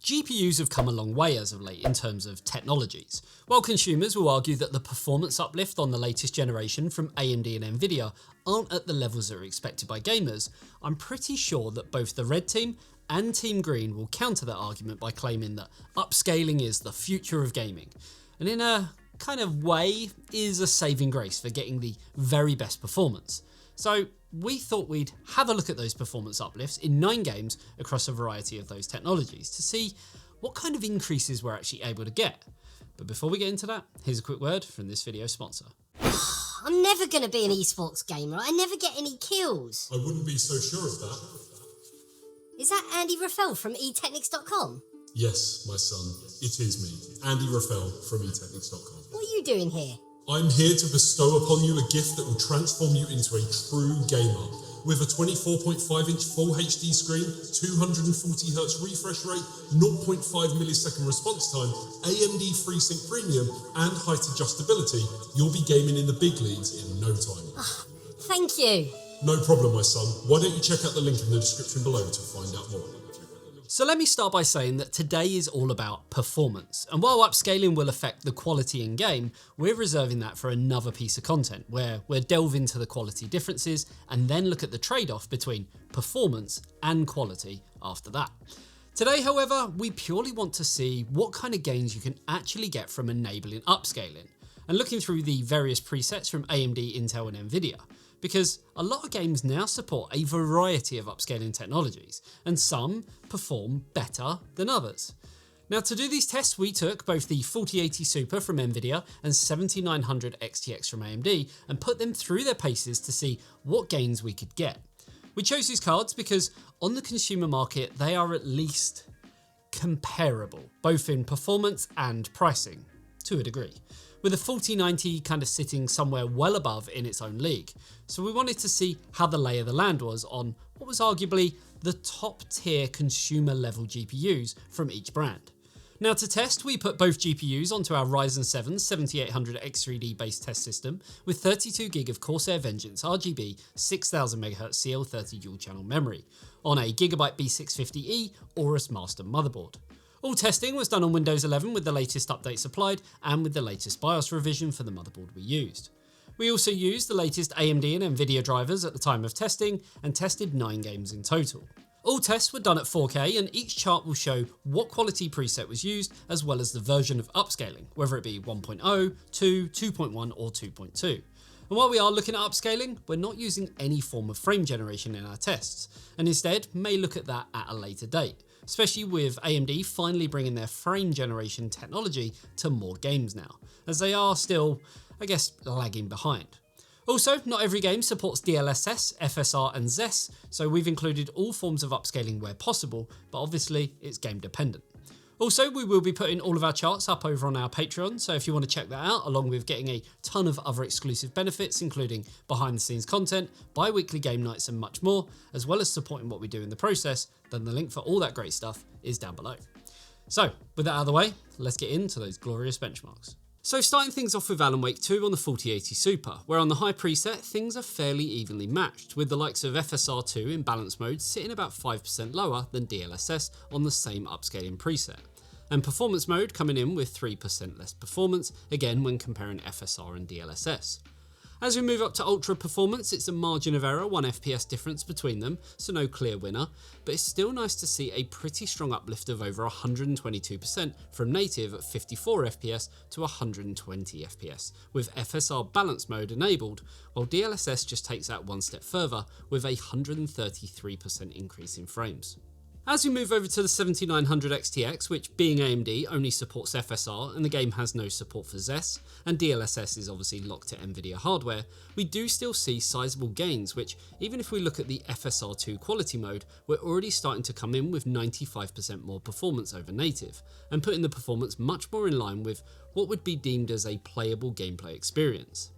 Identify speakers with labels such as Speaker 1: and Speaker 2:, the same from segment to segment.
Speaker 1: GPUs have come a long way as of late in terms of technologies. While consumers will argue that the performance uplift on the latest generation from AMD and Nvidia aren't at the levels that are expected by gamers, I'm pretty sure that both the Red Team and Team Green will counter that argument by claiming that upscaling is the future of gaming, and in a kind of way is a saving grace for getting the very best performance. So we thought we'd have a look at those performance uplifts in 9 games across a variety of those technologies to see what kind of increases we're actually able to get. But before we get into that, here's a quick word from this video's sponsor.
Speaker 2: I'm never going to be an esports gamer. I never get any kills.
Speaker 3: I wouldn't be so sure of that.
Speaker 2: Is that Andy Raffel from eTeknix.com?
Speaker 3: Yes, my son. It is me, Andy Raffel from eTeknix.com.
Speaker 2: What are you doing here?
Speaker 3: I'm here to bestow upon you a gift that will transform you into a true gamer. With a 24.5-inch Full HD screen, 240Hz refresh rate, 0.5 millisecond response time, AMD FreeSync Premium, and height adjustability, you'll be gaming in the big leagues in no time.
Speaker 2: Thank you.
Speaker 3: No problem, my son. Why don't you check out the link in the description below to find out more.
Speaker 1: So let me start by saying that today is all about performance, and while upscaling will affect the quality in game, we're reserving that for another piece of content where we'll delve into the quality differences and then look at the trade-off between performance and quality after that. Today, however, we purely want to see what kind of gains you can actually get from enabling upscaling and looking through the various presets from AMD, Intel and Nvidia, because a lot of games now support a variety of upscaling technologies, and some perform better than others. Now, to do these tests, we took both the 4080 Super from Nvidia and 7900 XTX from AMD and put them through their paces to see what gains we could get. We chose these cards because on the consumer market, they are at least comparable, both in performance and pricing, to a degree, with the 4090 kind of sitting somewhere well above in its own league. So we wanted to see how the lay of the land was on what was arguably the top tier consumer level GPUs from each brand. Now to test, we put both GPUs onto our Ryzen 7 7800X3D based test system with 32GB of Corsair Vengeance RGB 6000MHz CL30 dual channel memory on a Gigabyte B650E Aorus Master motherboard. All testing was done on Windows 11 with the latest update supplied and with the latest BIOS revision for the motherboard we used. We also used the latest AMD and Nvidia drivers at the time of testing and tested 9 games in total. All tests were done at 4K and each chart will show what quality preset was used as well as the version of upscaling, whether it be 1.0, 2, 2.1 or 2.2. And while we are looking at upscaling, we're not using any form of frame generation in our tests and instead may look at that at a later date, especially with AMD finally bringing their frame generation technology to more games now, as they are still, I guess, lagging behind. Also, not every game supports DLSS, FSR and XeSS, so we've included all forms of upscaling where possible, but obviously it's game dependent. Also, we will be putting all of our charts up over on our Patreon, so if you want to check that out, along with getting a ton of other exclusive benefits, including behind the scenes content, bi-weekly game nights and much more, as well as supporting what we do in the process, then the link for all that great stuff is down below. So, with that out of the way, let's get into those glorious benchmarks. So starting things off with Alan Wake 2 on the 4080 Super, where on the high preset things are fairly evenly matched, with the likes of FSR 2 in balance mode sitting about 5% lower than DLSS on the same upscaling preset, and performance mode coming in with 3% less performance, again when comparing FSR and DLSS. As we move up to ultra performance, it's a margin of error, 1 FPS difference between them, so no clear winner, but it's still nice to see a pretty strong uplift of over 122% from native at 54 FPS to 120 FPS, with FSR balance mode enabled, while DLSS just takes that one step further with a 133% increase in frames. As we move over to the 7900 XTX, which being AMD only supports FSR and the game has no support for XeSS, and DLSS is obviously locked to Nvidia hardware, we do still see sizable gains which, even if we look at the FSR2 quality mode, we're already starting to come in with 95% more performance over native, and putting the performance much more in line with what would be deemed as a playable gameplay experience.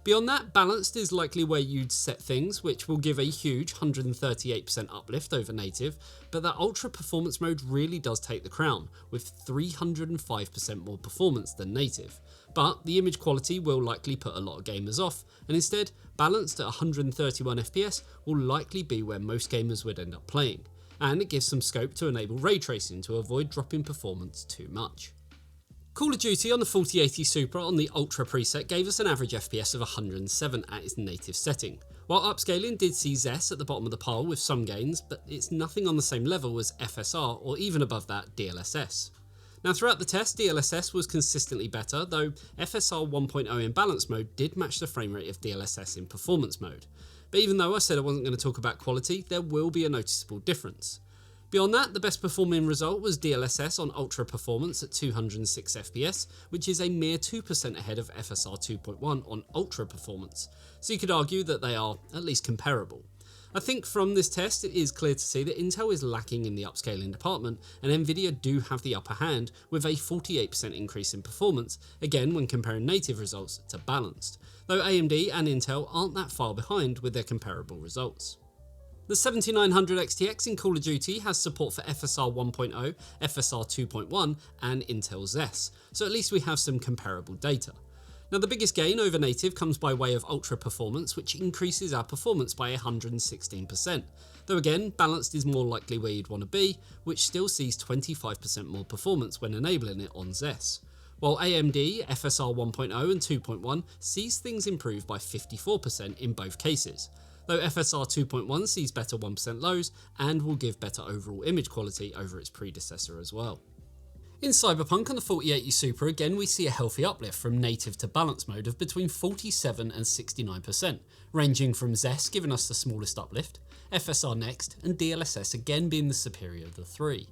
Speaker 1: Beyond that, balanced is likely where you'd set things, which will give a huge 138% uplift over native, but that ultra performance mode really does take the crown, with 305% more performance than native. But the image quality will likely put a lot of gamers off, and instead, balanced at 131 FPS will likely be where most gamers would end up playing. and it gives some scope to enable ray tracing to avoid dropping performance too much. Call of Duty on the 4080 Super on the Ultra preset gave us an average FPS of 107 at its native setting, while Upscaling did see XeSS at the bottom of the pile with some gains, but it's nothing on the same level as FSR or even above that DLSS. Now throughout the test, DLSS was consistently better, though FSR 1.0 in balance mode did match the frame rate of DLSS in performance mode. But even though I said I wasn't going to talk about quality, there will be a noticeable difference. Beyond that, the best performing result was DLSS on Ultra Performance at 206 FPS, which is a mere 2% ahead of FSR 2.1 on Ultra Performance, so you could argue that they are at least comparable. I think from this test it is clear to see that Intel is lacking in the upscaling department, and Nvidia do have the upper hand with a 48% increase in performance, again when comparing native results to balanced, though AMD and Intel aren't that far behind with their comparable results. The 7900 XTX in Call of Duty has support for FSR 1.0, FSR 2.1 and Intel XeSS, so at least we have some comparable data. Now the biggest gain over native comes by way of Ultra Performance, which increases our performance by 116%, though again balanced is more likely where you'd want to be, which still sees 25% more performance when enabling it on XeSS. While AMD, FSR 1.0 and 2.1 sees things improve by 54% in both cases, though FSR 2.1 sees better 1% lows and will give better overall image quality over its predecessor as well. In Cyberpunk on the 4080 Super again we see a healthy uplift from native to balance mode of between 47 and 69%, ranging from XeSS giving us the smallest uplift, FSR next and DLSS again being the superior of the three.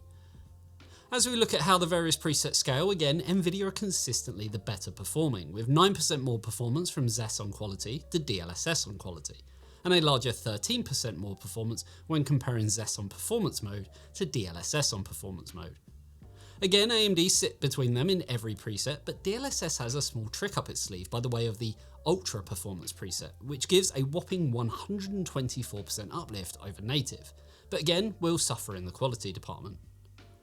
Speaker 1: As we look at how the various presets scale, again Nvidia are consistently the better performing, with 9% more performance from XeSS on quality to DLSS on quality, and a larger 13% more performance when comparing XeSS on performance mode to DLSS on performance mode. Again, AMD sit between them in every preset, but DLSS has a small trick up its sleeve by the way of the Ultra Performance preset, which gives a whopping 124% uplift over native, but again will suffer in the quality department.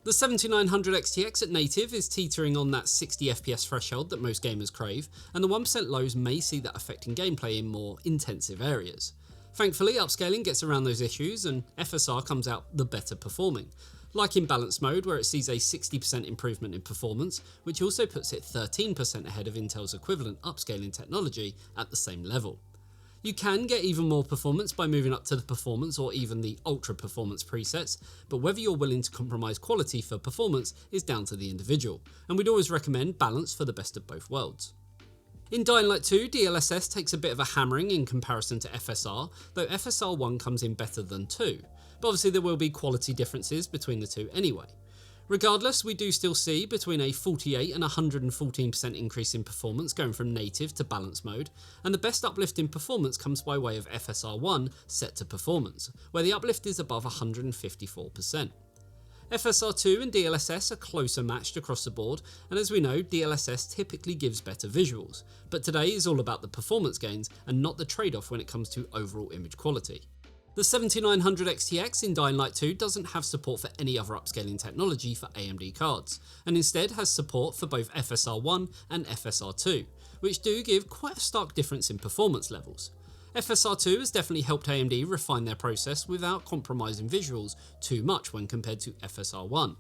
Speaker 1: The 7900 XTX at native is teetering on that 60 FPS threshold that most gamers crave, and the 1% lows may see that affecting gameplay in more intensive areas. Thankfully, upscaling gets around those issues and FSR comes out the better performing, like in balance mode where it sees a 60% improvement in performance, which also puts it 13% ahead of Intel's equivalent upscaling technology at the same level. You can get even more performance by moving up to the performance or even the ultra performance presets, but whether you're willing to compromise quality for performance is down to the individual, and we'd always recommend balance for the best of both worlds. In Dying Light 2, DLSS takes a bit of a hammering in comparison to FSR, though FSR 1 comes in better than 2, but obviously there will be quality differences between the two anyway. Regardless, we do still see between a 48 and 114% increase in performance going from native to balance mode, and the best uplift in performance comes by way of FSR 1 set to performance, where the uplift is above 154%. FSR 2 and DLSS are closer matched across the board, and as we know, DLSS typically gives better visuals, but today is all about the performance gains and not the trade-off when it comes to overall image quality. The 7900 XTX in Dying Light 2 doesn't have support for any other upscaling technology for AMD cards, and instead has support for both FSR 1 and FSR 2, which do give quite a stark difference in performance levels. FSR 2 has definitely helped AMD refine their process without compromising visuals too much when compared to FSR 1,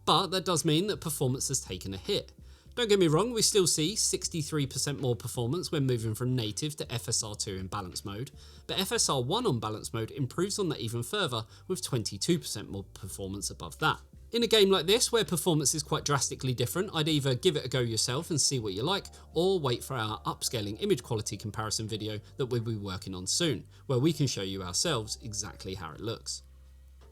Speaker 1: but that does mean that performance has taken a hit. Don't get me wrong, we still see 63% more performance when moving from native to FSR 2 in balance mode, but FSR 1 on balance mode improves on that even further with 22% more performance above that. In a game like this, where performance is quite drastically different, I'd either give it a go yourself and see what you like, or wait for our upscaling image quality comparison video that we'll be working on soon, where we can show you ourselves exactly how it looks.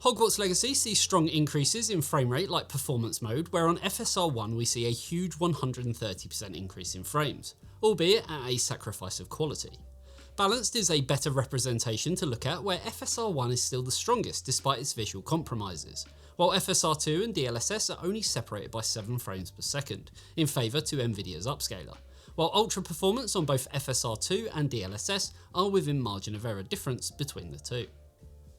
Speaker 1: Hogwarts Legacy sees strong increases in frame rate like performance mode, where on FSR 1 we see a huge 130% increase in frames, albeit at a sacrifice of quality. Balanced is a better representation to look at, where FSR 1 is still the strongest despite its visual compromises, while FSR 2 and DLSS are only separated by 7 frames per second, in favour to Nvidia's upscaler, while ultra performance on both FSR 2 and DLSS are within margin of error difference between the two.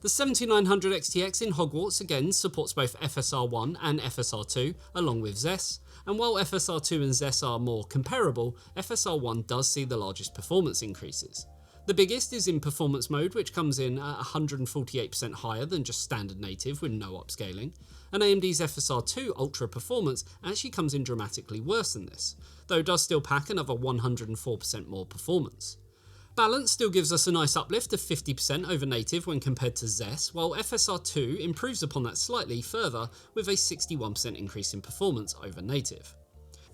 Speaker 1: The 7900 XTX in Hogwarts again supports both FSR 1 and FSR 2 along with XeSS, and while FSR 2 and XeSS are more comparable, FSR 1 does see the largest performance increases. The biggest is in performance mode, which comes in at 148% higher than just standard native with no upscaling, and AMD's FSR 2 Ultra Performance actually comes in dramatically worse than this, though it does still pack another 104% more performance. Balance still gives us a nice uplift of 50% over native when compared to XeSS, while FSR 2 improves upon that slightly further with a 61% increase in performance over native.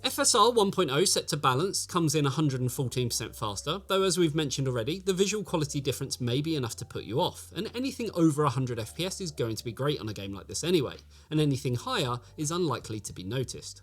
Speaker 1: FSR 1.0 set to balance comes in 114% faster, though as we've mentioned already, the visual quality difference may be enough to put you off, and anything over 100 FPS is going to be great on a game like this anyway, and anything higher is unlikely to be noticed.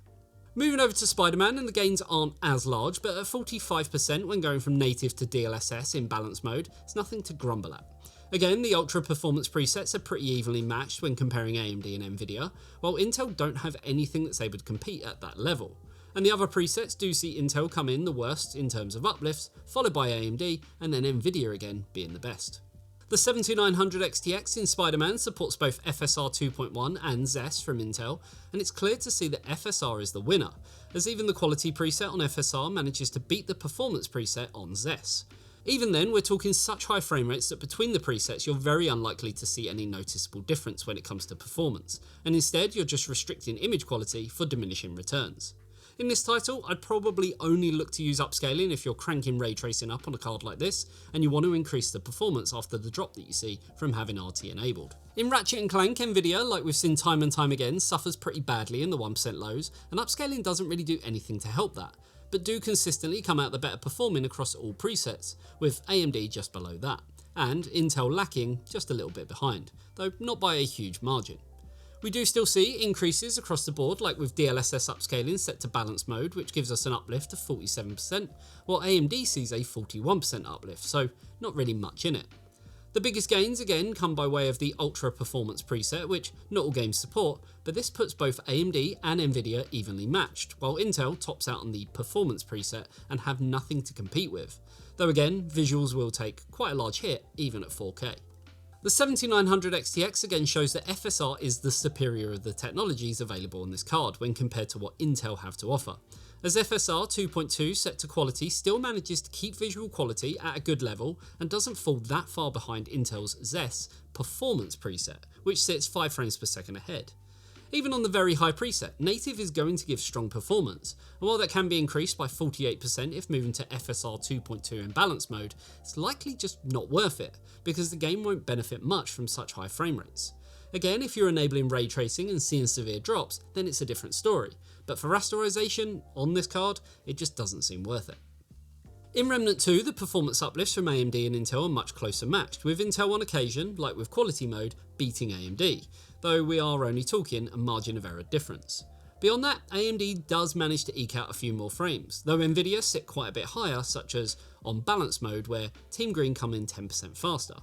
Speaker 1: Moving over to Spider-Man, and the gains aren't as large, but at 45% when going from native to DLSS in balance mode, it's nothing to grumble at. Again, the Ultra Performance presets are pretty evenly matched when comparing AMD and Nvidia, while Intel don't have anything that's able to compete at that level. And the other presets do see Intel come in the worst in terms of uplifts, followed by AMD, and then Nvidia again being the best. The 7900 XTX in Spider-Man supports both FSR 2.1 and XeSS from Intel, and it's clear to see that FSR is the winner, as even the quality preset on FSR manages to beat the performance preset on XeSS. Even then, we're talking such high frame rates that between the presets you're very unlikely to see any noticeable difference when it comes to performance, and instead you're just restricting image quality for diminishing returns. In this title, I'd probably only look to use upscaling if you're cranking ray tracing up on a card like this, and you want to increase the performance after the drop that you see from having RT enabled. In Ratchet and Clank, Nvidia, like we've seen time and time again, suffers pretty badly in the 1% lows, and upscaling doesn't really do anything to help that, but do consistently come out the better performing across all presets, with AMD just below that, and Intel lacking just a little bit behind, though not by a huge margin. We do still see increases across the board, like with DLSS upscaling set to balance mode, which gives us an uplift of 47%, while AMD sees a 41% uplift, so not really much in it. The biggest gains again come by way of the Ultra Performance preset, which not all games support, but this puts both AMD and Nvidia evenly matched, while Intel tops out on the Performance preset and have nothing to compete with, though again, visuals will take quite a large hit even at 4K. The 7900 XTX again shows that FSR is the superior of the technologies available on this card when compared to what Intel have to offer, as FSR 2.2 set to quality still manages to keep visual quality at a good level and doesn't fall that far behind Intel's XeSS Performance preset, which sits 5 frames per second ahead. Even on the very high preset, native is going to give strong performance, and while that can be increased by 48% if moving to FSR 2.2 in balance mode, it's likely just not worth it, because the game won't benefit much from such high frame rates. Again, if you're enabling ray tracing and seeing severe drops, then it's a different story, but for rasterization on this card, it just doesn't seem worth it. In Remnant II, the performance uplifts from AMD and Intel are much closer matched, with Intel on occasion, like with quality mode, beating AMD, though we are only talking a margin of error difference. Beyond that, AMD does manage to eke out a few more frames, though Nvidia sit quite a bit higher, such as on balance mode where Team Green come in 10% faster.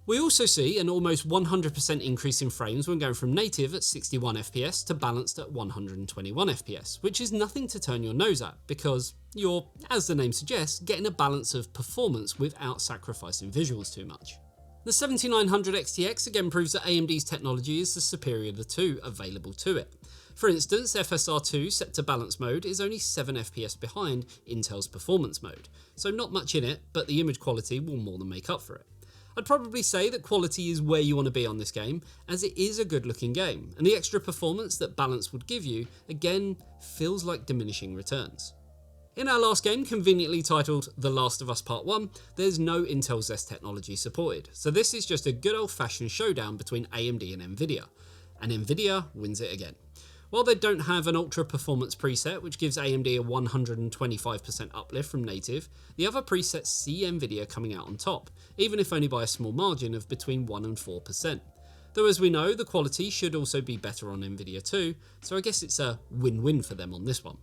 Speaker 1: We also see an almost 100% increase in frames when going from native at 61 FPS to balanced at 121 FPS, which is nothing to turn your nose at because you're, as the name suggests, getting a balance of performance without sacrificing visuals too much. The 7900 XTX again proves that AMD's technology is the superior of the two available to it. For instance, FSR 2 set to balance mode is only 7 FPS behind Intel's performance mode, so not much in it, but the image quality will more than make up for it. I'd probably say that quality is where you want to be on this game, as it is a good looking game, and the extra performance that balance would give you, again, feels like diminishing returns. In our last game, conveniently titled The Last of Us Part 1, there's no Intel XeSS technology supported, so this is just a good old fashioned showdown between AMD and Nvidia, and Nvidia wins it again. While they don't have an ultra performance preset, which gives AMD a 125% uplift from native, the other presets see Nvidia coming out on top, even if only by a small margin of between 1 and 4%. Though as we know, the quality should also be better on Nvidia too, so I guess it's a win-win for them on this one.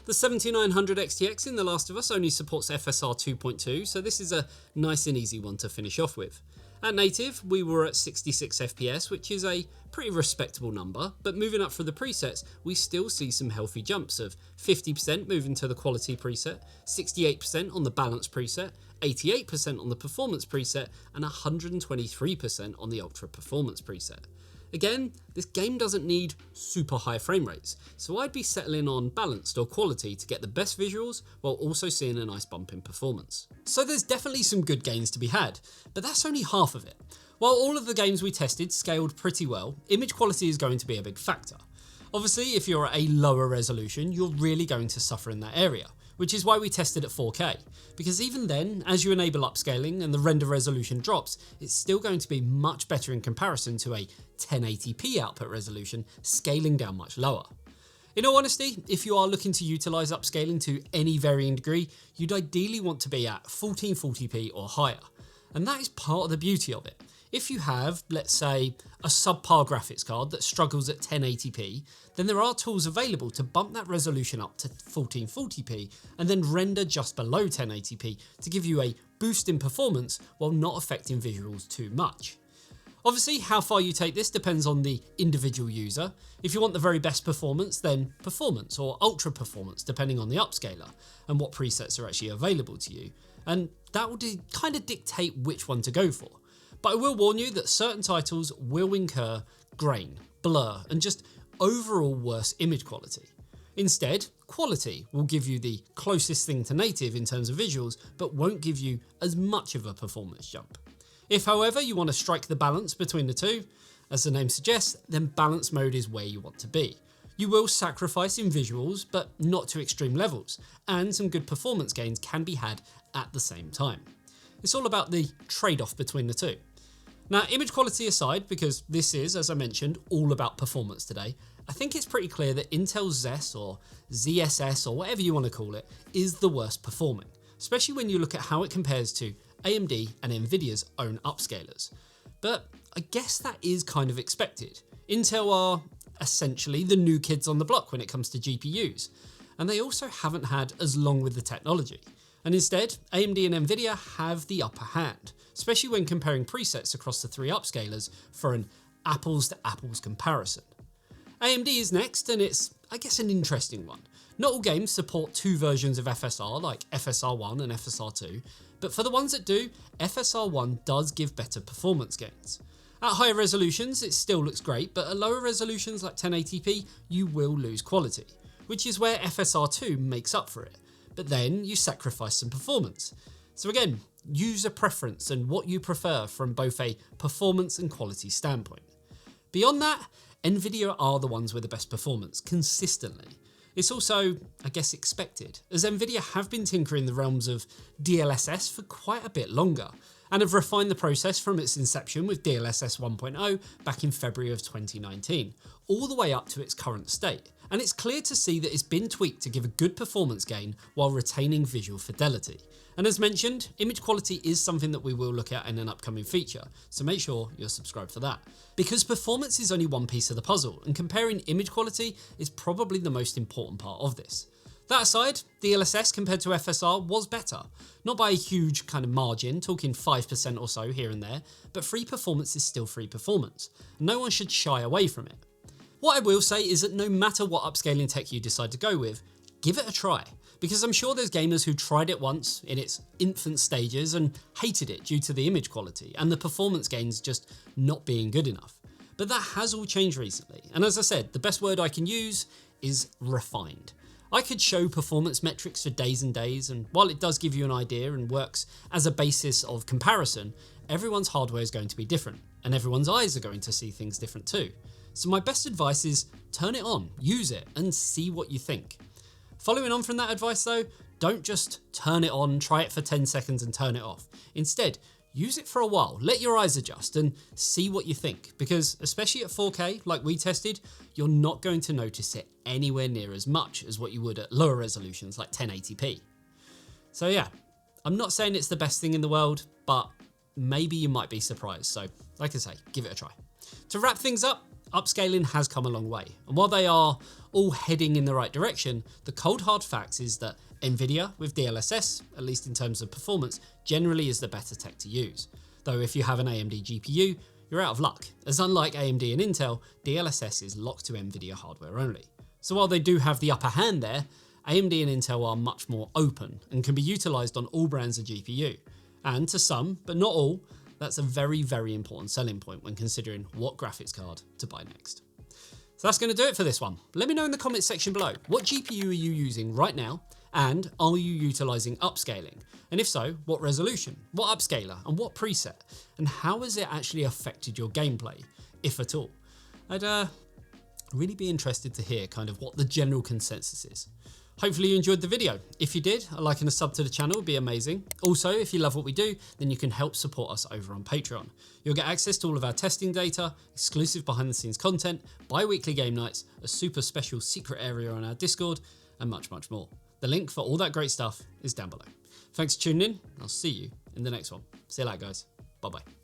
Speaker 1: The 7900 XTX in The Last of Us only supports FSR 2.2, so this is a nice and easy one to finish off with. At native, we were at 66 FPS, which is a pretty respectable number, but moving up through the presets, we still see some healthy jumps of 50% moving to the quality preset, 68% on the balance preset, 88% on the performance preset, and 123% on the ultra performance preset. Again, this game doesn't need super high frame rates, so I'd be settling on balanced or quality to get the best visuals while also seeing a nice bump in performance. So there's definitely some good gains to be had, but that's only half of it. While all of the games we tested scaled pretty well, image quality is going to be a big factor. Obviously, if you're at a lower resolution, you're really going to suffer in that area, which is why we tested at 4K, because even then, as you enable upscaling and the render resolution drops, it's still going to be much better in comparison to a 1080p output resolution scaling down much lower. In all honesty, if you are looking to utilise upscaling to any varying degree, you'd ideally want to be at 1440p or higher, and that is part of the beauty of it. If you have, let's say, a subpar graphics card that struggles at 1080p, then there are tools available to bump that resolution up to 1440p and then render just below 1080p to give you a boost in performance while not affecting visuals too much. Obviously, how far you take this depends on the individual user. If you want the very best performance, then performance or ultra performance, depending on the upscaler and what presets are actually available to you. And that will kind of dictate which one to go for. But I will warn you that certain titles will incur grain, blur, and just overall worse image quality. Instead, quality will give you the closest thing to native in terms of visuals, but won't give you as much of a performance jump. If, however, you want to strike the balance between the two, as the name suggests, then balance mode is where you want to be. You will sacrifice in visuals, but not to extreme levels, and some good performance gains can be had at the same time. It's all about the trade-off between the two. Now, image quality aside, because this is, as I mentioned, all about performance today, I think it's pretty clear that Intel's XeSS or XeSS or whatever you want to call it is the worst performing, especially when you look at how it compares to AMD and Nvidia's own upscalers. But I guess that is kind of expected. Intel are essentially the new kids on the block when it comes to GPUs, and they also haven't had as long with the technology. And instead, AMD and Nvidia have the upper hand, especially when comparing presets across the three upscalers for an apples to apples comparison. AMD is next, and it's, I guess, an interesting one. Not all games support two versions of FSR like FSR1 and FSR2, but for the ones that do, FSR1 does give better performance gains. At higher resolutions, it still looks great, but at lower resolutions like 1080p, you will lose quality, which is where FSR2 makes up for it. But then you sacrifice some performance. So again, user preference and what you prefer from both a performance and quality standpoint. Beyond that, Nvidia are the ones with the best performance, consistently. It's also, I guess, expected, as Nvidia have been tinkering the realms of DLSS for quite a bit longer, and have refined the process from its inception with DLSS 1.0 back in February of 2019, all the way up to its current state. And it's clear to see that it's been tweaked to give a good performance gain while retaining visual fidelity. And as mentioned, image quality is something that we will look at in an upcoming feature, so make sure you're subscribed for that. Because performance is only one piece of the puzzle, and comparing image quality is probably the most important part of this. That aside, DLSS compared to FSR was better. Not by a huge kind of margin, talking 5% or so here and there, but free performance is still free performance. No one should shy away from it. What I will say is that no matter what upscaling tech you decide to go with, give it a try. Because I'm sure there's gamers who tried it once in its infant stages and hated it due to the image quality and the performance gains just not being good enough. But that has all changed recently. And as I said, the best word I can use is refined. I could show performance metrics for days and days, and while it does give you an idea and works as a basis of comparison, everyone's hardware is going to be different, and everyone's eyes are going to see things different too. So my best advice is turn it on, use it, and see what you think. Following on from that advice though, don't just turn it on, try it for 10 seconds and turn it off. Instead, use it for a while, let your eyes adjust and see what you think, because especially at 4K, like we tested, you're not going to notice it anywhere near as much as what you would at lower resolutions like 1080p. So yeah, I'm not saying it's the best thing in the world, but maybe you might be surprised. So like I say, give it a try. To wrap things up, upscaling has come a long way, and while they are all heading in the right direction, the cold hard facts is that Nvidia with DLSS, at least in terms of performance, generally is the better tech to use. Though if you have an AMD GPU, you're out of luck, as unlike AMD and Intel, DLSS is locked to Nvidia hardware only. So while they do have the upper hand there, AMD and Intel are much more open and can be utilised on all brands of GPU. And to some, but not all, That's a very, very important selling point when considering what graphics card to buy next. So that's going to do it for this one. Let me know in the comments section below, what GPU are you using right now? And are you utilising upscaling? And if so, what resolution, what upscaler, and what preset? And how has it actually affected your gameplay, if at all? I'd really be interested to hear kind of what the general consensus is. Hopefully you enjoyed the video. If you did, a like and a sub to the channel would be amazing. Also, if you love what we do, then you can help support us over on Patreon. You'll get access to all of our testing data, exclusive behind the scenes content, bi-weekly game nights, a super special secret area on our Discord, and much, much more. The link for all that great stuff is down below. Thanks for tuning in. I'll see you in the next one. See you later, guys. Bye-bye.